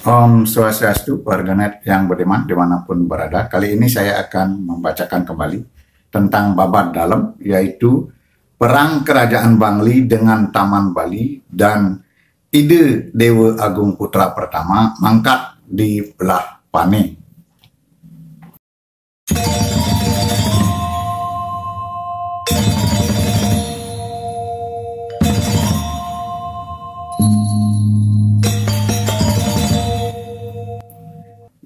Om Swastiastu, warganet yang beriman dimanapun berada. Kali ini saya akan membacakan kembali tentang babat dalam, yaitu Perang Kerajaan Bangli dengan Taman Bali dan ide Dewa Agung Putra pertama mangkat di belah Pane.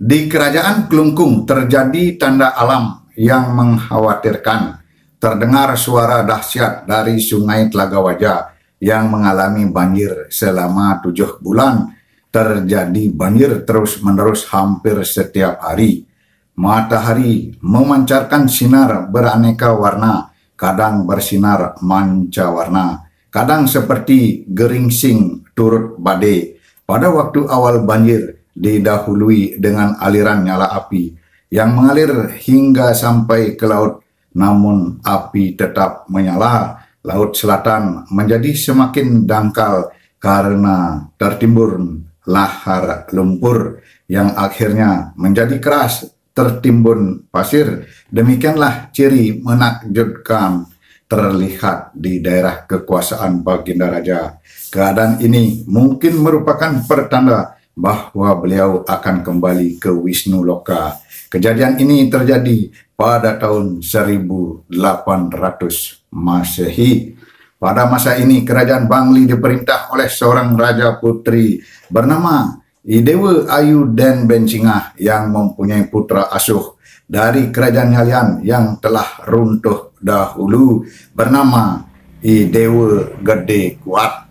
Di Kerajaan Kelungkung terjadi tanda alam yang mengkhawatirkan. Terdengar suara dahsyat dari Sungai Telaga Wajah yang mengalami banjir selama 7 bulan. Terjadi banjir terus-menerus hampir setiap hari. Matahari memancarkan sinar beraneka warna, kadang bersinar manca-warna, kadang seperti geringsing turut badai. Pada waktu awal banjir, didahului dengan aliran nyala api yang mengalir hingga sampai ke laut, namun api tetap menyala. Laut Selatan menjadi semakin dangkal karena tertimbun lahar lumpur yang akhirnya menjadi keras, tertimbun pasir. Demikianlah ciri menakjubkan terlihat di daerah kekuasaan Baginda Raja. Keadaan ini mungkin merupakan pertanda bahwa beliau akan kembali ke Wisnu Loka. Kejadian ini terjadi pada tahun 1800 Masehi. Pada masa ini kerajaan Bangli diperintah oleh seorang raja putri bernama Idewa Ayu Den Bencingah yang mempunyai putra asuh dari kerajaan Nyalian yang telah runtuh dahulu bernama Idewa Gede Kuat.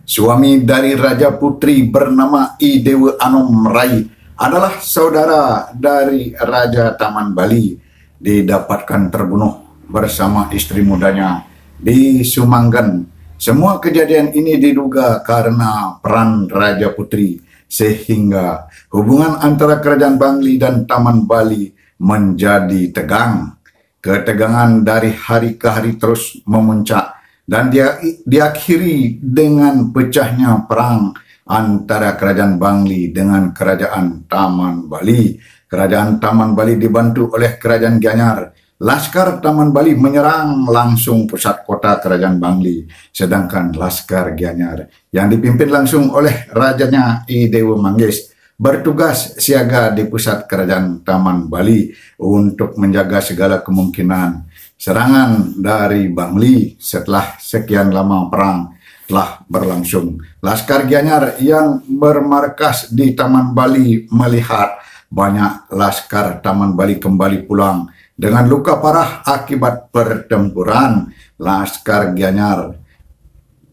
Suami dari Raja Putri bernama Idewa Anom Rai adalah saudara dari Raja Taman Bali, didapatkan terbunuh bersama istri mudanya di Sumanggan. Semua kejadian ini diduga karena peran Raja Putri, sehingga hubungan antara Kerajaan Bangli dan Taman Bali menjadi tegang. Ketegangan dari hari ke hari terus memuncak dan dia diakhiri dengan pecahnya perang antara Kerajaan Bangli dengan Kerajaan Taman Bali. Kerajaan Taman Bali dibantu oleh Kerajaan Gianyar. Laskar Taman Bali menyerang langsung pusat kota Kerajaan Bangli, sedangkan Laskar Gianyar yang dipimpin langsung oleh rajanya I Dewa Manggis bertugas siaga di pusat Kerajaan Taman Bali untuk menjaga segala kemungkinan serangan dari Bangli. Setelah sekian lama perang telah berlangsung, Laskar Gianyar yang bermarkas di Taman Bali melihat banyak laskar Taman Bali kembali pulang dengan luka parah akibat pertempuran. Laskar Gianyar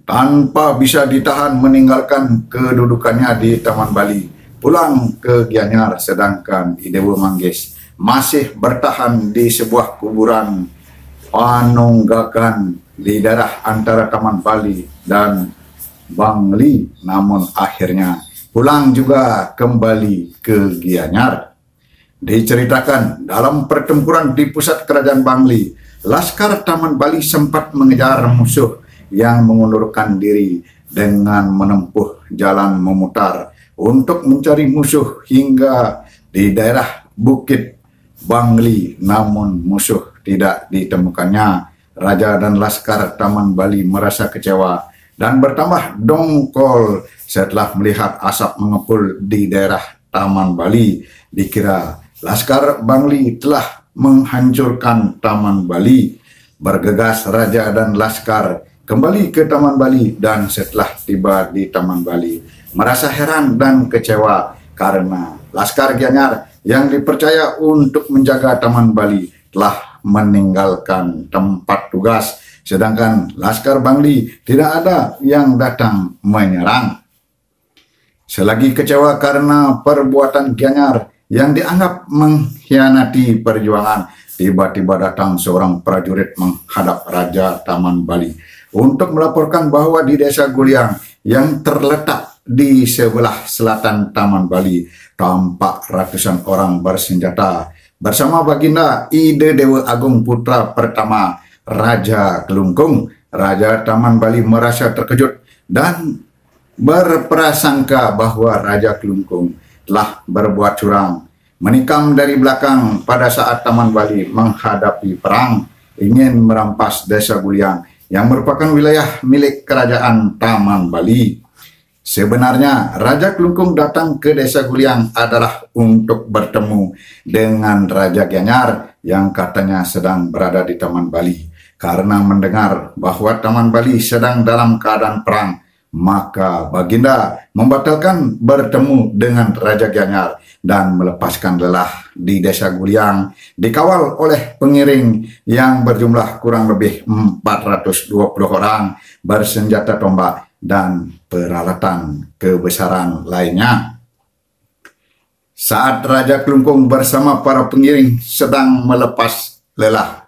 tanpa bisa ditahan meninggalkan kedudukannya di Taman Bali, pulang ke Gianyar, sedangkan Idewa Manggis masih bertahan di sebuah kuburan Panunggakan di daerah antara Taman Bali dan Bangli, namun akhirnya pulang juga kembali ke Gianyar. Diceritakan dalam pertempuran di pusat Kerajaan Bangli, Laskar Taman Bali sempat mengejar musuh yang mengundurkan diri dengan menempuh jalan memutar untuk mencari musuh hingga di daerah Bukit Bangli, namun musuh tidak ditemukannya. Raja dan Laskar Taman Bali merasa kecewa dan bertambah dongkol setelah melihat asap mengepul di daerah Taman Bali. Dikira Laskar Bangli telah menghancurkan Taman Bali. Bergegas Raja dan Laskar kembali ke Taman Bali, dan setelah tiba di Taman Bali merasa heran dan kecewa karena Laskar Gianyar yang dipercaya untuk menjaga Taman Bali telah meninggalkan tempat tugas, sedangkan Laskar Bangli tidak ada yang datang menyerang. Selagi kecewa karena perbuatan Gianyar yang dianggap mengkhianati perjuangan, tiba-tiba datang seorang prajurit menghadap Raja Taman Bali untuk melaporkan bahwa di desa Guliang yang terletak di sebelah selatan Taman Bali tampak ratusan orang bersenjata bersama Baginda Ide Dewa Agung Putra pertama Raja Kelungkung. Raja Taman Bali merasa terkejut dan berprasangka bahwa Raja Kelungkung telah berbuat curang, menikam dari belakang pada saat Taman Bali menghadapi perang, ingin merampas Desa Guliang yang merupakan wilayah milik Kerajaan Taman Bali. Sebenarnya Raja Kelungkung datang ke Desa Guliang adalah untuk bertemu dengan Raja Gianyar yang katanya sedang berada di Taman Bali. Karena mendengar bahwa Taman Bali sedang dalam keadaan perang, maka Baginda membatalkan bertemu dengan Raja Gianyar dan melepaskan lelah di Desa Guliang dikawal oleh pengiring yang berjumlah kurang lebih 420 orang bersenjata tombak dan peralatan kebesaran lainnya. Saat Raja Kelungkung bersama para pengiring sedang melepas lelah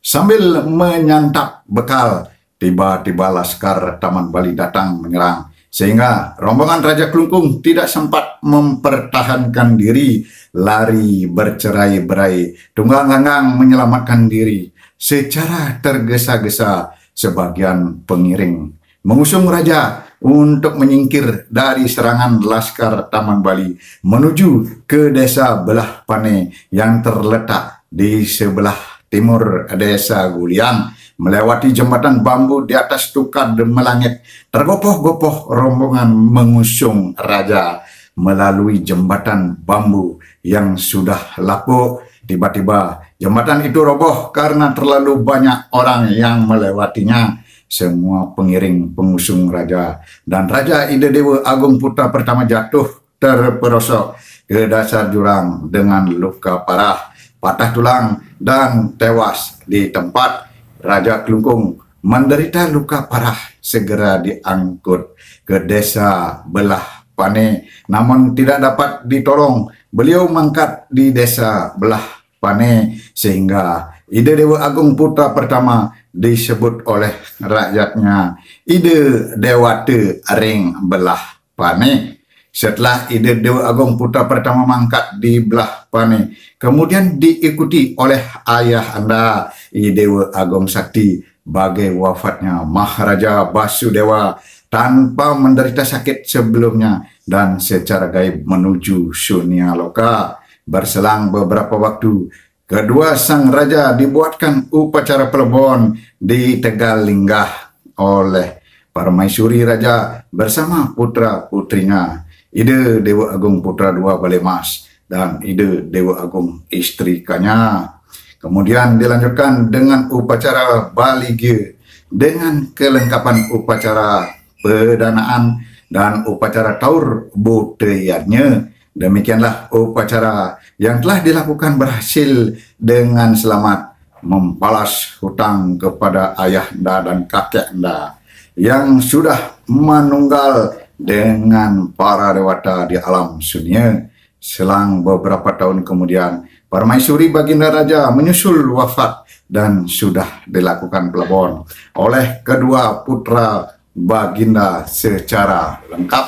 sambil menyantap bekal, tiba-tiba laskar Taman Bali datang menyerang, sehingga rombongan Raja Kelungkung tidak sempat mempertahankan diri, lari bercerai-berai, tunggang langgang menyelamatkan diri. Secara tergesa-gesa, sebagian pengiring mengusung raja untuk menyingkir dari serangan laskar Taman Bali menuju ke Desa Belah Pane yang terletak di sebelah timur Desa Guliang. Melewati jembatan bambu di atas tukar melangit, tergopoh-gopoh rombongan mengusung raja melalui jembatan bambu yang sudah lapuk. Tiba-tiba jembatan itu roboh karena terlalu banyak orang yang melewatinya. Semua pengiring pengusung raja dan Raja Ida Dewa Agung Putra Pertama jatuh terperosok ke dasar jurang dengan luka parah, patah tulang dan tewas di tempat. Raja Kelungkung menderita luka parah segera diangkut ke Desa Belah Pane, namun tidak dapat ditolong. Beliau mangkat di Desa Belah Pane sehingga Ida Dewa Agung Putra Pertama disebut oleh rakyatnya Ida Dewata Ring Belah Pane. Setelah Ida Dewa Agung Putra Pertama mangkat di Belah Pane, kemudian diikuti oleh ayah anda Ida Dewa Agung Sakti bagai wafatnya Maharaja Basudewa tanpa menderita sakit sebelumnya dan secara gaib menuju Sunia Loka. Berselang beberapa waktu, kedua sang raja dibuatkan upacara pelebon di Tegalinggah oleh Permaisuri Raja bersama putra-putrinya Ida Dewa Agung Putra II Balemas dan Ida Dewa Agung istri Kanya. Kemudian dilanjutkan dengan upacara balige dengan kelengkapan upacara pedanaan dan upacara taur budayanya. Demikianlah upacara yang telah dilakukan berhasil dengan selamat membalas hutang kepada ayah anda dan kakek anda yang sudah menunggal dengan para dewata di alam sunia. Selang beberapa tahun kemudian, Permaisuri Baginda Raja menyusul wafat dan sudah dilakukan pelebon oleh kedua putra Baginda secara lengkap.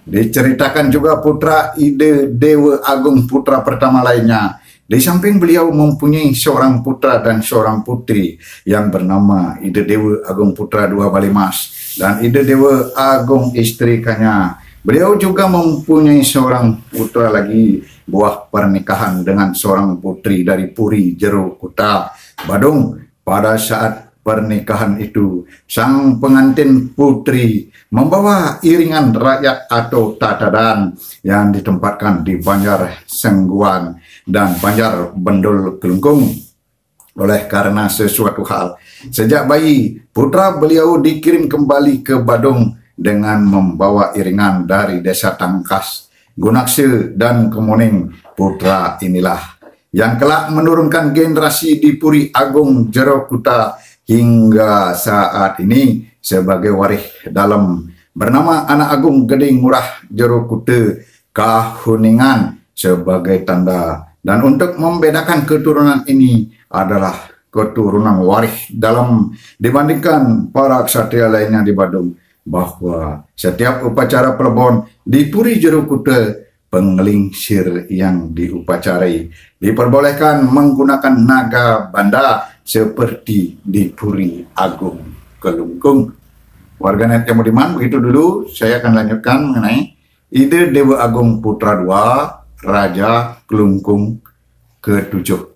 Diceritakan juga putra Ida Dewa Agung Putra Pertama lainnya. Di samping beliau mempunyai seorang putra dan seorang putri yang bernama Ida Dewa Agung Putra II Balemas dan Ida Dewa Agung istri Kanya. Beliau juga mempunyai seorang putra lagi, buah pernikahan dengan seorang putri dari Puri Jero Kuta Badung. Pada saat pernikahan itu, sang pengantin putri membawa iringan rakyat atau tatadan yang ditempatkan di Banjar Sengguan dan Banjar Bendul Kelungkung. Oleh karena sesuatu hal, sejak bayi, putra beliau dikirim kembali ke Badung dengan membawa iringan dari Desa Tangkas, Gunakse, dan Kemuning. Putra inilah yang kelak menurunkan generasi di Puri Agung Jero Kuta hingga saat ini sebagai warih dalam bernama Anak Agung Geding Murah Jero Kuta Kahuningan sebagai tanda. Dan untuk membedakan keturunan ini adalah keturunan warih dalam dibandingkan para ksatria lainnya di Badung, bahwa setiap upacara pelebon di Puri Jero Kuta, penglingsir yang diupacarai diperbolehkan menggunakan naga banda seperti di Puri Agung Kelungkung. Warganet yang budiman, begitu dulu saya akan lanjutkan mengenai ide Dewa Agung Putra II, Raja Kelungkung ke-7.